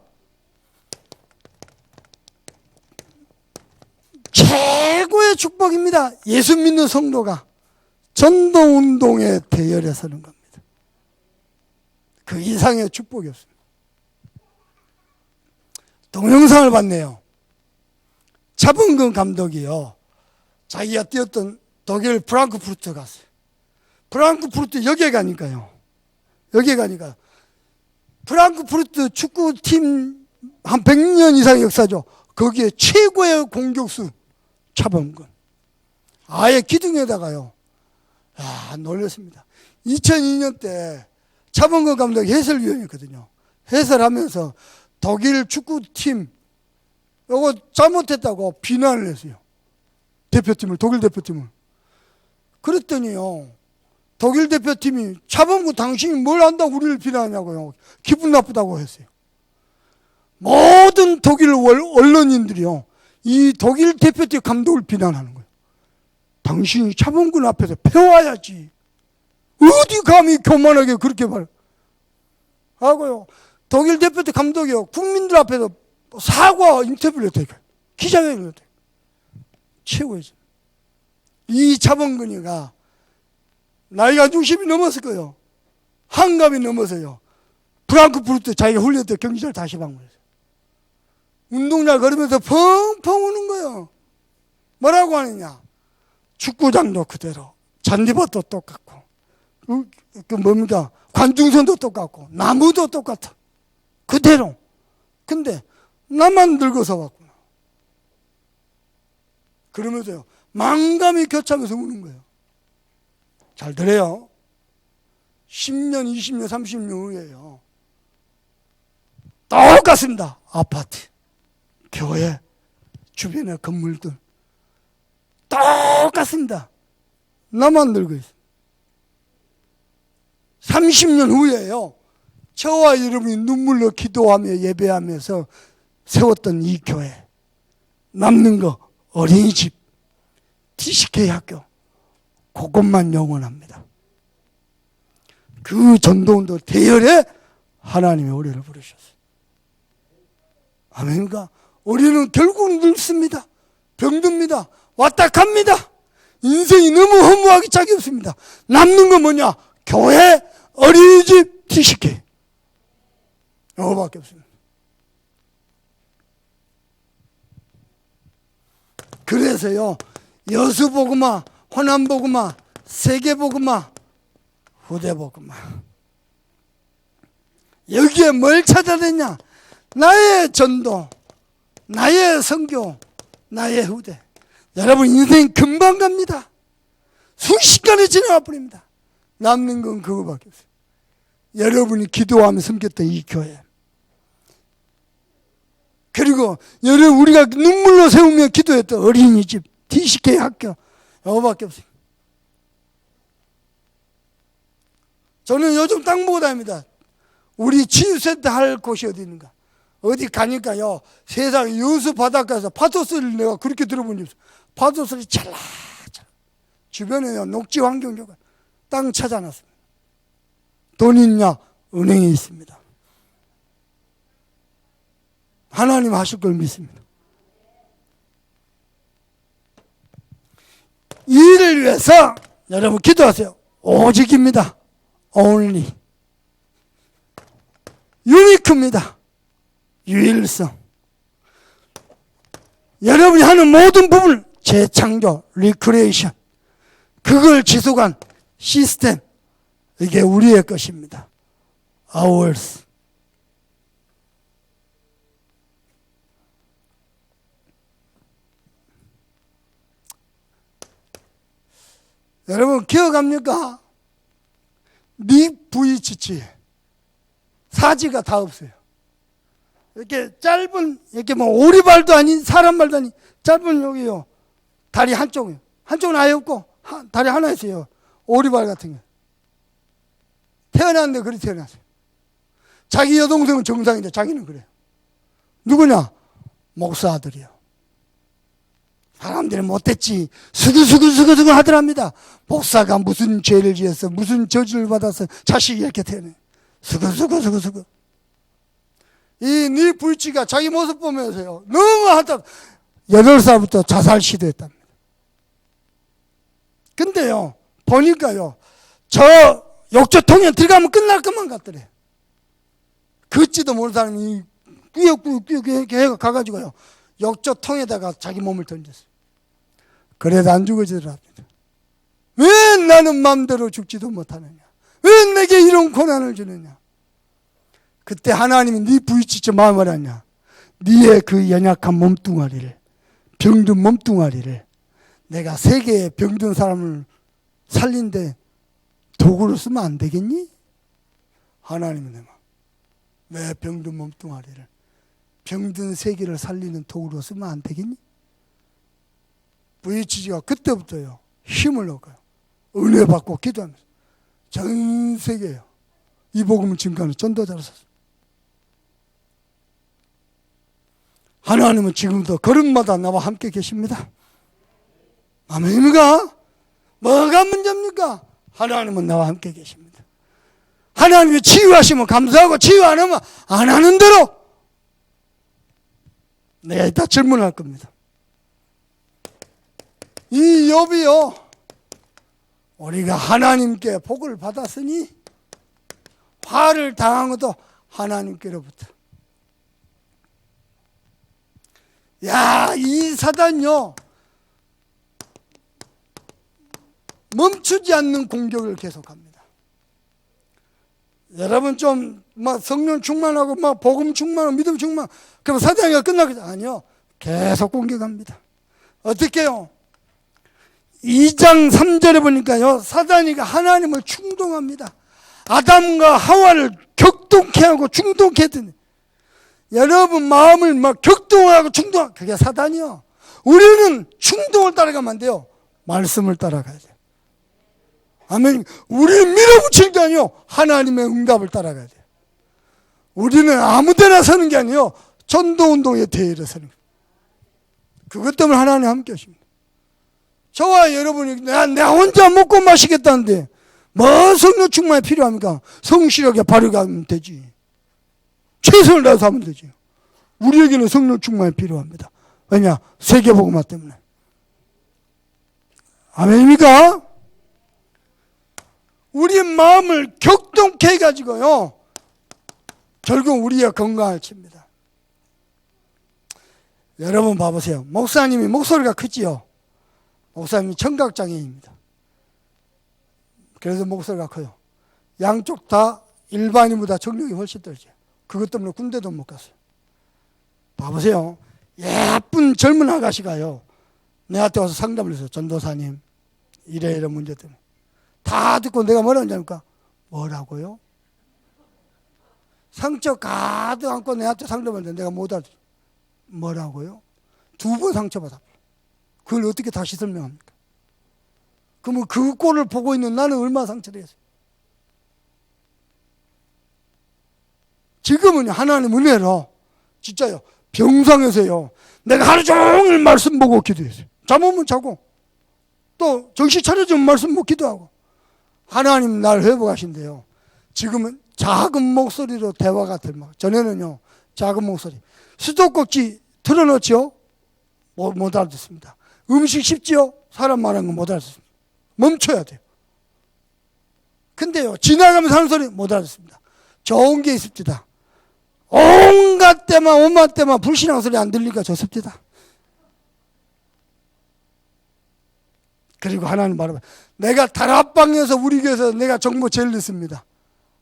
최고의 축복입니다. 예수 믿는 성도가 전도운동의 대열에 서는 겁니다. 그 이상의 축복이 없습니다. 동영상을 봤네요. 차범근 감독이요, 자기가 뛰었던 독일 프랑크푸르트 갔어요. 프랑크푸르트 여기에 가니까 프랑크푸르트 축구팀 한 100년 이상 역사죠. 거기에 최고의 공격수 차범근. 아예 기둥에다가요. 놀랐습니다. 2002년 때 차범근 감독이 해설위원이었거든요. 해설하면서 독일 축구팀 이거 잘못했다고 비난을 했어요. 대표팀을, 독일 대표팀을. 그랬더니요, 독일 대표팀이 차범근 당신이 뭘 안다고 우리를 비난하냐고요. 기분 나쁘다고 했어요. 모든 독일 언론인들이요, 이 독일 대표팀 감독을 비난하는 거예요. 당신이 차범근 앞에서 배워야지. 어디 감히 교만하게 그렇게 하고요. 독일 대표팀 감독이요, 국민들 앞에서 사과 인터뷰를 했대요. 기자회견을 했대요. 최고였어요. 이 차범근이가 나이가 60이 넘었을 거예요. 한갑이 넘어서요, 프랑크푸르트 자기가 훈련했던 경기장을 다시 방문했어요. 운동장 걸으면서 펑펑 우는 거예요. 뭐라고 하느냐? 축구장도 그대로, 잔디밭도 똑같고, 뭡니까? 관중선도 똑같고, 나무도 똑같아. 그대로. 근데 나만 늙어서 왔구나. 그러면서요, 망감이 교차하면서 우는 거예요. 잘 들어요. 10년, 20년, 30년 후에요, 똑같습니다. 아파트, 교회, 주변의 건물들 똑같습니다. 나만 늙어 있어요. 30년 후에요, 저와 여러분이 눈물로 기도하며 예배하면서 세웠던 이 교회, 남는 거 어린이집, TCK 학교, 그것만 영원합니다. 그 전도운동 대열에 하나님이 우리를 부르셨어요. 아멘인가? 우리는 결국은 늙습니다. 병듭니다. 왔다 갑니다. 인생이 너무 허무하기 짝이 없습니다. 남는 건 뭐냐? 교회, 어린이집, TCK. 이거밖에 없습니다. 그래서요, 여수복음화, 호남복음화, 세계복음화, 후대복음화, 여기에 뭘 찾아냈냐? 나의 전도, 나의 선교, 나의 후대. 여러분 인생 금방 갑니다. 순식간에 지나가 버립니다. 남는 건 그거밖에 없어요. 여러분이 기도하며 섬겼던 이 교회, 그리고 여러분 우리가 눈물로 세우며 기도했던 어린이집, DCK 학교, 이거밖에 없어요. 저는 요즘 땅 보고 다닙니다. 우리 치유센터 할 곳이 어디 있는가? 어디 가니까요, 세상에 여수 바닷가에서 파도 소리를 내가 그렇게 들어본 적 없어요. 파도 소리 찰랑찰랑. 주변에 녹지 환경적으로 땅 찾아놨습니다. 돈 있냐? 은행에 있습니다. 하나님 하실 걸 믿습니다. 이 일을 위해서 여러분 기도하세요. 오직입니다. only. 유니크입니다. 유일성. 여러분이 하는 모든 부분을 재창조, 리크리에이션, 그걸 지속한 시스템, 이게 우리의 것입니다. ours. 여러분 기억합니까? 닉 부이치치 사지가 다 없어요. 이렇게 짧은, 이렇게 뭐 오리발도 아닌 사람발도 아닌 짧은 여기요, 다리 한쪽은 아예 없고 다리 하나 있어요. 오리발 같은 거. 태어났는데 그렇게 태어났어요. 자기 여동생은 정상인데 자기는 그래요. 누구냐? 목사 아들이요. 사람들은 못됐지, 수근수근 하더랍니다. 목사가 무슨 죄를 지었어, 무슨 저주를 받아서 자식이 이렇게 태어나요. 수근. 이 불치가 자기 모습 보면서요, 너무 하다 8살부터 자살 시도했답니다. 근데요, 보니까요, 저 욕조통에 들어가면 끝날 것만 같더래. 걷지도 모르는 사람이 꾸역꾸역 이렇게 가가지고요, 욕조통에다가 자기 몸을 던졌어요. 그래도 안 죽어지더랍니다. 왜 나는 마음대로 죽지도 못하느냐? 왜 내게 이런 고난을 주느냐? 그때 하나님이 네 부위치처 마음을 하냐? 네의 그 연약한 몸뚱아리를, 병든 몸뚱아리를 내가 세계의 병든 사람을 살린데 도구로 쓰면 안 되겠니? 하나님은 내 마음. 왜 병든 몸뚱아리를 병든 세계를 살리는 도구로 쓰면 안 되겠니? VHG가 그때부터요, 힘을 얻어요. 은혜 받고 기도하면서 전 세계에요, 이 복음을 증거하는 전도자로 섰어요. 하나님은 지금도 걸음마다 나와 함께 계십니다. 아멘입니까? 뭐가 문제입니까? 하나님은 나와 함께 계십니다. 하나님이 치유하시면 감사하고, 치유 안 하면 안 하는 대로 내가 이따 질문할 겁니다. 이 욥이요, 우리가 하나님께 복을 받았으니 화를 당한 것도 하나님께로부터. 야, 이 사단요, 멈추지 않는 공격을 계속합니다. 여러분 좀 막 성령 충만하고 막 복음 충만하고 믿음 충만, 그럼 사단이가 끝나겠죠? 아니요, 계속 공격합니다. 어떻게 해요? 2장 3절에 보니까요, 사단이가 하나님을 충동합니다. 아담과 하와를 격동케 하고 충동케 했더니, 여러분 마음을 막 격동하고 충동하고, 그게 사단이요. 우리는 충동을 따라가면 안 돼요. 말씀을 따라가야 돼요. 아멘. 우리는 밀어붙이는 게 아니요, 하나님의 응답을 따라가야 돼요. 우리는 아무 데나 서는 게 아니요, 전도운동의 대회를 서는 거예요. 그것 때문에 하나님 함께 하십니다. 저와 여러분이 내가 혼자 먹고 마시겠다는데 뭐 성령 충만이 필요합니까? 성실하게 발휘하면 되지. 최선을 다해서 하면 되지. 우리에게는 성령 충만이 필요합니다. 왜냐? 세계복음화 때문에. 아멘입니까? 우리의 마음을 격동케 해가지고요, 결국 우리의 건강을 칩니다. 여러분 봐보세요. 목사님이 목소리가 크지요? 목사님이 청각장애입니다. 그래서 목소리가 커요. 양쪽 다 일반인보다 정력이 훨씬 떨어져요. 그것 때문에 군대도 못 갔어요. 봐보세요. 예쁜 젊은 아가씨가요, 내한테 와서 상담을 했어요. 전도사님, 이래 문제 때문에. 다 듣고 내가 뭐라 하냐니까, 뭐라고요? 상처 가득 안고 내한테 상담을 했는데 내가 못 알아들어. 뭐라고요? 2번 상처받아. 그걸 어떻게 다시 설명합니까? 그러면 그 꼴을 보고 있는 나는 얼마나 상처를 했어요. 지금은 하나님 은혜로 진짜요, 병상에서요, 내가 하루 종일 말씀 보고 기도했어요. 잠 오면 자고 또 정신 차려지면 말씀 보고 기도하고. 하나님 날 회복하신대요. 지금은 작은 목소리로 대화가 들막. 전에는요, 작은 목소리. 수도꼭지 틀어놓죠? 못 알아듣습니다. 음식 쉽지요? 사람 말하는 거 못 알아듣습니다. 멈춰야 돼요. 근데요, 지나가면서 하는 소리 못 알아듣습니다. 좋은 게 있습니다. 온갖 때만 불신앙 소리 안 들리니까 좋습니다. 그리고 하나님 말하면, 내가 다락방에서 우리 교회에서 내가 정보 제일 늦습니다.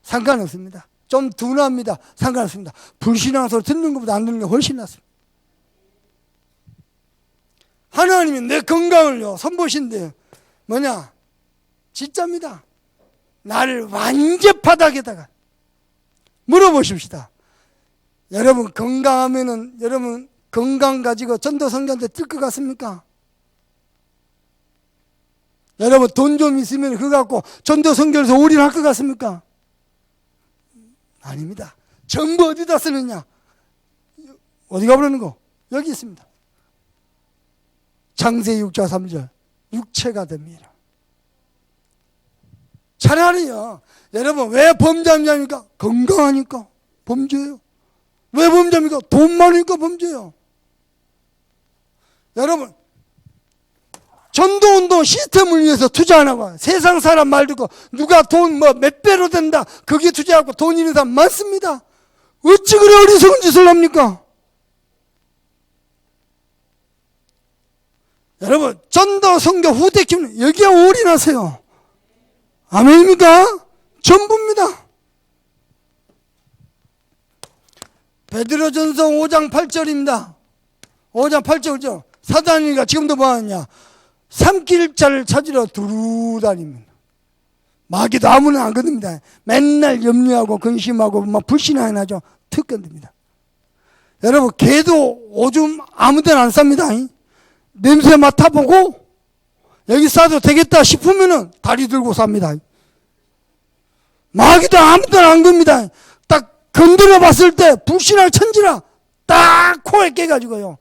상관없습니다. 좀 둔합니다. 상관없습니다. 불신앙 소리 듣는 것보다 안 듣는 게 훨씬 낫습니다. 하나님이 내 건강을요, 선보신대요. 뭐냐? 진짜입니다. 나를 완전바닥에다가 물어보십시다. 여러분 건강하면은, 여러분 건강 가지고 전도 선교한테 뜰 것 같습니까? 여러분 돈 좀 있으면 그거 갖고 전도 선교에서 올인할 것 같습니까? 아닙니다. 전부 어디다 쓰느냐? 어디 가버리는 거? 여기 있습니다. 창세기 6장 3절, 육체가 됩니다. 차라리요, 여러분 왜 범죄합니까? 건강하니까 범죄예요. 왜 범죄합니까? 돈 많으니까 범죄예요. 여러분 전도운동 시스템을 위해서 투자 안 하고 세상 사람 말 듣고 누가 돈 몇 배로 된다 거기에 투자하고 돈 있는 사람 많습니다. 어찌 그래 어리석은 짓을 합니까? 여러분 전도 선교 후대 키우는 여기에 올인하세요. 아멘입니까? 전부입니다. 베드로전서 5장 8절입니다. 5장 8절이죠. 사단이가 지금도 뭐 하느냐? 삼킬자를 찾으러 두루 다닙니다. 마귀도 아무나 안 건듭니다. 맨날 염려하고 근심하고 막 불신앙이 나죠. 턱 건듭니다. 여러분 개도 오줌 아무 데나 안 쌉니다. 냄새 맡아보고 여기 싸도 되겠다 싶으면은 다리 들고 쌉니다. 마귀도 아무 데나 안 겁니다. 딱 건드려 봤을 때 불신앙 천지라 딱 코에 깨가지고요,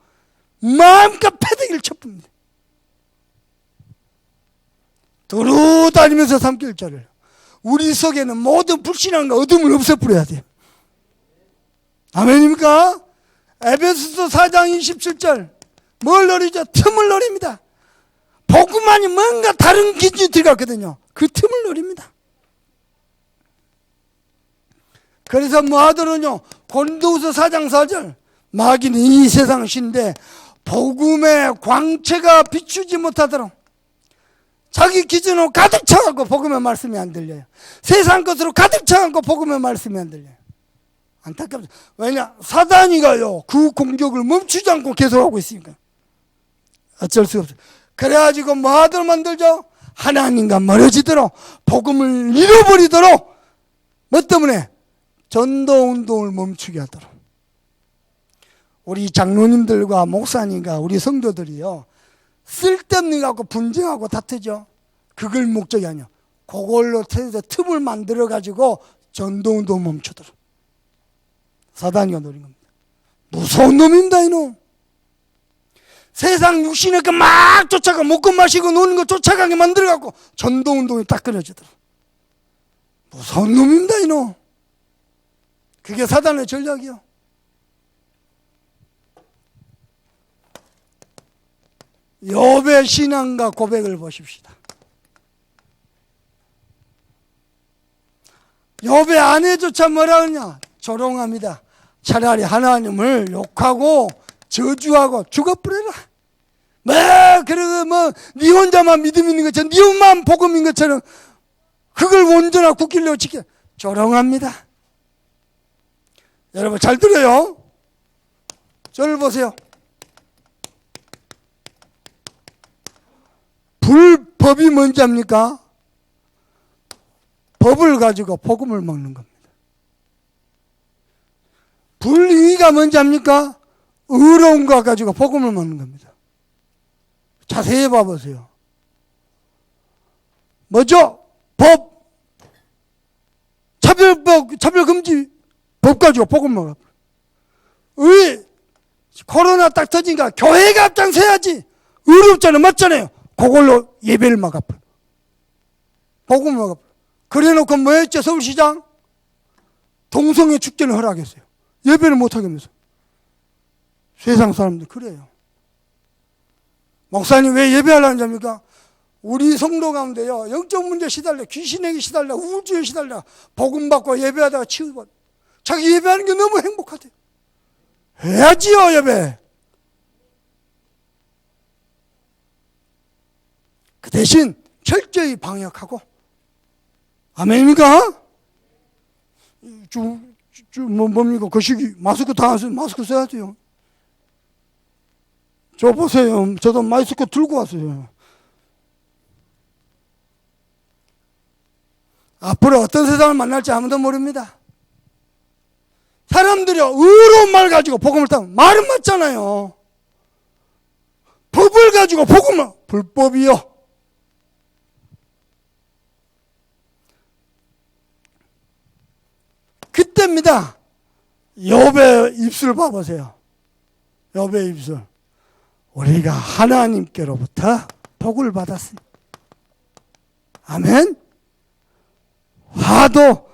마음껏 패대기를 쳐쁩니다. 두루 다니면서 삼킬자를. 우리 속에는 모든 불신앙과 어둠을 없애버려야 돼요. 아멘입니까? 에베소서 4장 27절. 뭘 노리죠? 틈을 노립니다. 복음만이 뭔가 다른 기준이 들어갔거든요. 그 틈을 노립니다. 그래서 뭐 하더군요. 고린도후서 4장 4절. 마귀는 이 세상 신데 복음의 광채가 비추지 못하도록 자기 기준으로 가득 차갖고 복음의 말씀이 안 들려요. 세상 것으로 가득 차갖고 복음의 말씀이 안 들려요. 안타깝죠. 왜냐? 사단이가요, 그 공격을 멈추지 않고 계속하고 있으니까. 어쩔 수가 없어요. 그래가지고 뭐 하도록 만들죠? 하나님과 멀어지도록, 복음을 잃어버리도록, 뭐 때문에? 전도운동을 멈추게 하도록. 우리 장로님들과 목사님과 우리 성도들이요, 쓸데없는 거 갖고 분쟁하고 다투죠. 그걸 목적이 아니야. 그걸로 틈을 만들어가지고 전도운동 멈추도록. 사단이가 노린 겁니다. 무서운 놈입니다, 이놈. 세상 육신의 그 막 쫓아가 먹고 마시고 노는 거 쫓아가게 만들어갖고 전도운동이 딱 끊어지도록. 무서운 놈입니다, 이놈. 그게 사단의 전략이요. 욥의 신앙과 고백을 보십시다. 욥의 아내조차 뭐라 하냐? 조롱합니다. 차라리 하나님을 욕하고 저주하고 죽어버려라. 그러고 네 혼자만 믿음 있는 것처럼, 네 혼만 복음인 것처럼 그걸 온전하 굳기려고 지켜 조롱합니다. 여러분 잘 들어요. 저를 보세요. 불법이 뭔지 압니까? 법을 가지고 복음을 먹는 겁니다. 불의가 뭔지 압니까? 의로운 거 가지고 복음을 먹는 겁니다. 자세히 봐보세요. 뭐죠? 법, 차별금지 법 가지고 복음 먹어. 코로나 딱 터지니까 교회가 앞장서야지. 의롭잖아요. 맞잖아요. 그걸로 예배를 막아버려. 복음을 막아버려. 그래 놓고 뭐 했죠? 서울시장? 동성애 축제는 허락했어요. 예배를 못하게 하면서. 세상 사람들 그래요. 목사님 왜 예배하려는 겁니까? 우리 성도 가운데요, 영적 문제 시달려, 귀신에게 시달려, 우주에 시달려, 복음 받고 예배하다가 치유받아. 자기 예배하는 게 너무 행복하대. 해야지요, 예배. 그 대신 철저히 방역하고. 아멘입니까? 뭡니까? 그 시기 마스크 다 하세요. 마스크 써야 돼요. 저 보세요. 저도 마스크 들고 왔어요. 앞으로 어떤 세상을 만날지 아무도 모릅니다. 사람들이 의로운 말 가지고 복음을 따면 말은 맞잖아요. 법을 가지고 복음을, 불법이요. 그때입니다. 욥의 입술 봐보세요. 욥의 입술. 우리가 하나님께로부터 복을 받았습니다. 아멘. 화도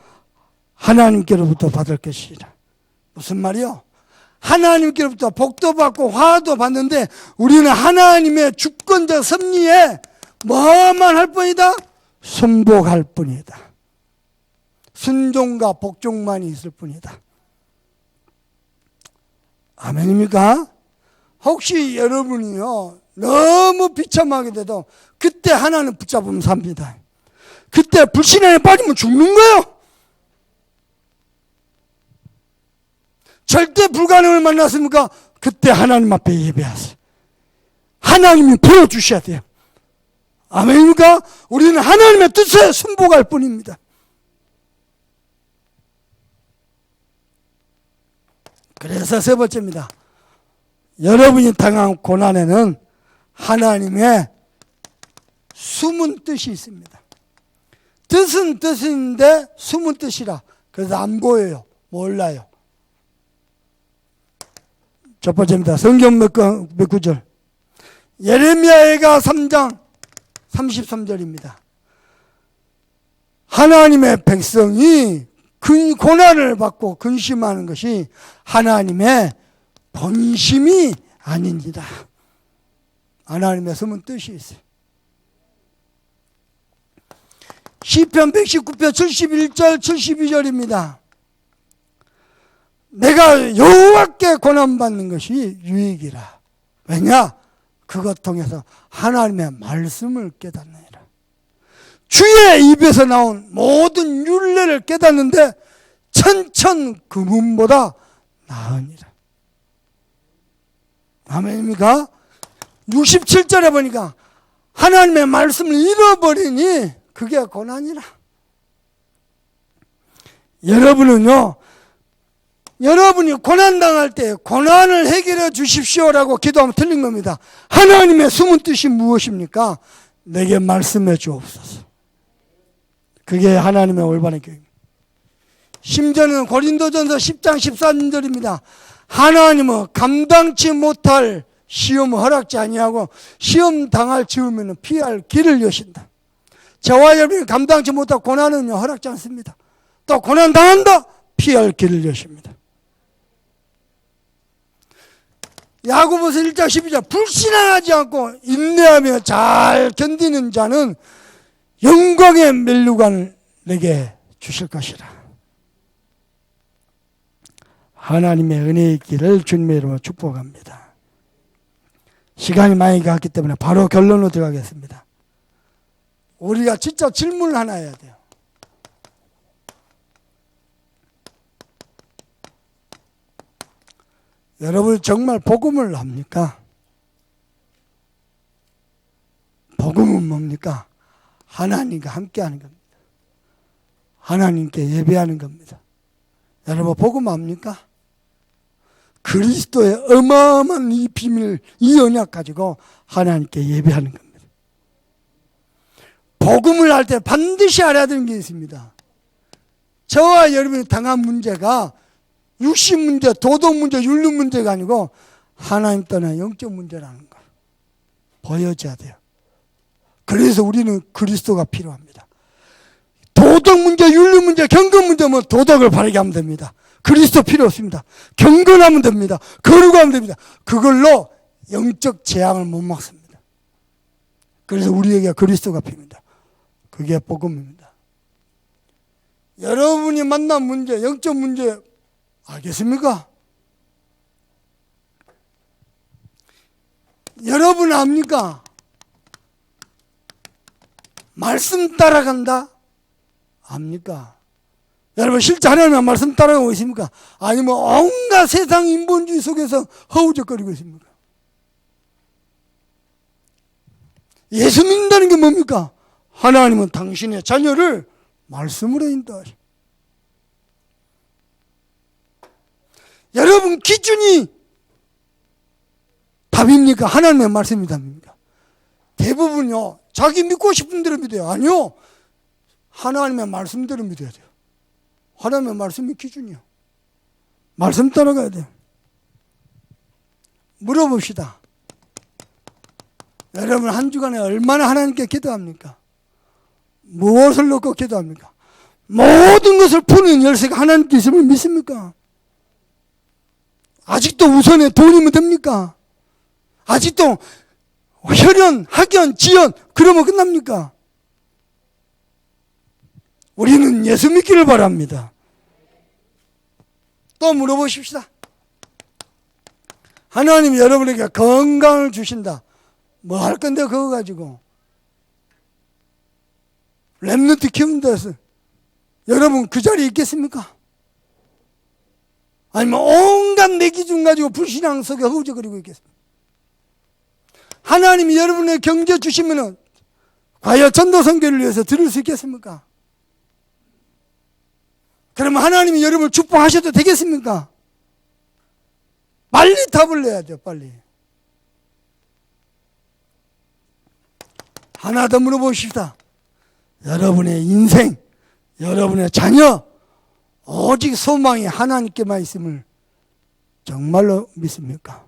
하나님께로부터 받을 것이라. 무슨 말이요? 하나님께로부터 복도 받고 화도 받는데 우리는 하나님의 주권적 섭리에 뭐만 할 뿐이다? 순복할 뿐이다. 순종과 복종만이 있을 뿐이다. 아멘입니까? 혹시 여러분이요 너무 비참하게 돼도 그때 하나는 붙잡으면 삽니다. 그때 불신앙에 빠지면 죽는 거예요. 절대 불가능을 만났습니까? 그때 하나님 앞에 예배하세요. 하나님이 보여주셔야 돼요. 아멘입니까? 우리는 하나님의 뜻에 순복할 뿐입니다. 그래서 세 번째입니다. 여러분이 당한 고난에는 하나님의 숨은 뜻이 있습니다. 뜻은 뜻인데 숨은 뜻이라. 그래서 안 보여요. 몰라요. 첫 번째입니다. 성경 몇 구절. 예레미야가 3장 33절입니다. 하나님의 백성이 고난을 받고 근심하는 것이 하나님의 본심이 아닙니다. 하나님의 숨은 뜻이 있어요. 시편 119편 71절 72절입니다. 내가 여호와께 고난받는 것이 유익이라. 왜냐? 그것 통해서 하나님의 말씀을 깨닫느니라. 주의 입에서 나온 모든 율례를 깨닫는데 천천 금은보다 나으니라. 아멘입니까? 67절에 보니까 하나님의 말씀을 잃어버리니 그게 고난이라. 여러분은요, 여러분이 고난당할 때 고난을 해결해 주십시오라고 기도하면 틀린 겁니다. 하나님의 숨은 뜻이 무엇입니까? 내게 말씀해 주옵소서. 그게 하나님의 올바른 교육입니다. 심지어는 고린도전서 10장 13절입니다. 하나님은 감당치 못할 시험을 허락지 아니하고 시험 당할 즈음에는 피할 길을 여신다. 저와 여러분이 감당치 못할 고난은요 허락지 않습니다. 또 고난 당한다 피할 길을 여십니다. 야고보서 1장 12절 불신앙하지 않고 인내하며 잘 견디는 자는 영광의 면류관을 내게 주실 것이라. 하나님의 은혜의 길을 주님의 이름으로 축복합니다. 시간이 많이 갔기 때문에 바로 결론으로 들어가겠습니다. 우리가 진짜 질문을 하나 해야 돼요. 여러분 정말 복음을 합니까? 복음을 복음은 뭡니까? 하나님과 함께하는 겁니다. 하나님께 예배하는 겁니다. 여러분 복음 압니까? 그리스도의 어마어마한 이 비밀, 이 언약 가지고 하나님께 예배하는 겁니다. 복음을 할 때 반드시 알아야 되는 게 있습니다. 저와 여러분이 당한 문제가 육신 문제, 도덕 문제, 윤리 문제가 아니고 하나님 떠난 영적 문제라는 걸 보여줘야 돼요. 그래서 우리는 그리스도가 필요합니다. 도덕 문제, 윤리 문제, 경건 문제면 도덕을 바르게 하면 됩니다. 그리스도 필요 없습니다. 경건하면 됩니다. 거룩하면 됩니다. 그걸로 영적 재앙을 못 막습니다. 그래서 우리에게 그리스도가 필요합니다. 그게 복음입니다. 여러분이 만난 문제, 영적 문제 알겠습니까? 여러분 압니까? 말씀 따라간다? 압니까? 여러분 실제 하나님의 말씀 따라가고 있습니까? 아니면 온갖 세상 인본주의 속에서 허우적거리고 있습니까? 예수 믿는다는 게 뭡니까? 하나님은 당신의 자녀를 말씀으로 인도하십니다. 여러분 기준이 답입니까? 하나님의 말씀이 답입니까? 대부분요 자기 믿고 싶은 대로 믿어요. 아니요, 하나님의 말씀대로 믿어야 돼요. 하나님의 말씀이 기준이요. 말씀 따라가야 돼요. 물어봅시다. 여러분 한 주간에 얼마나 하나님께 기도합니까? 무엇을 놓고 기도합니까? 모든 것을 푸는 열쇠가 하나님께 있음을 믿습니까? 아직도 우선에 돈이면 됩니까? 아직도 혈연, 학연, 지연 그러면 끝납니까? 우리는 예수 믿기를 바랍니다. 또 물어보십시다. 하나님이 여러분에게 건강을 주신다. 뭐 할 건데 그거 가지고 렘넌트 키운다 해서 여러분 그 자리에 있겠습니까? 아니면 온갖 내 기준 가지고 불신앙 속에 허우적거리고 있겠습니까? 하나님이 여러분의 경제 주시면은 과연 전도 선교를 위해서 들을 수 있겠습니까? 그러면 하나님이 여러분을 축복하셔도 되겠습니까? 빨리 답을 내야 돼요. 빨리. 하나 더 물어보십시다. 여러분의 인생, 여러분의 자녀 오직 소망이 하나님께만 있음을 정말로 믿습니까?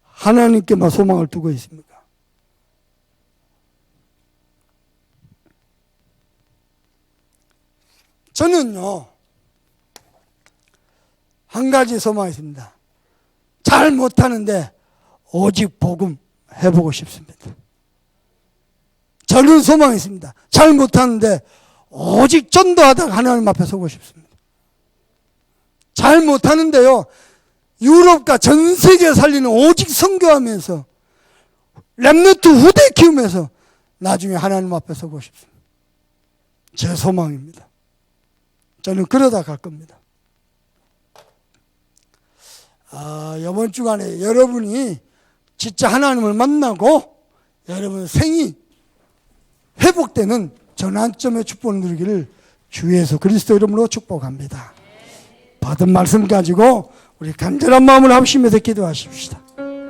하나님께만 소망을 두고 있습니까? 저는요 한 가지 소망이 있습니다. 잘 못하는데 오직 복음 해보고 싶습니다. 저는 소망이 있습니다. 잘 못하는데 오직 전도하다가 하나님 앞에 서고 싶습니다. 잘 못하는데요 유럽과 전 세계 살리는 오직 선교하면서 렘넌트 후대 키우면서 나중에 하나님 앞에 서고 싶습니다. 제 소망입니다. 저는 그러다 갈 겁니다. 이번 주간에 여러분이 진짜 하나님을 만나고 여러분 생이 회복되는 전환점의 축복을 누리기를 주 예수 그리스도 이름으로 축복합니다. 받은 말씀 가지고 우리 간절한 마음을 합심해서 기도하십시다.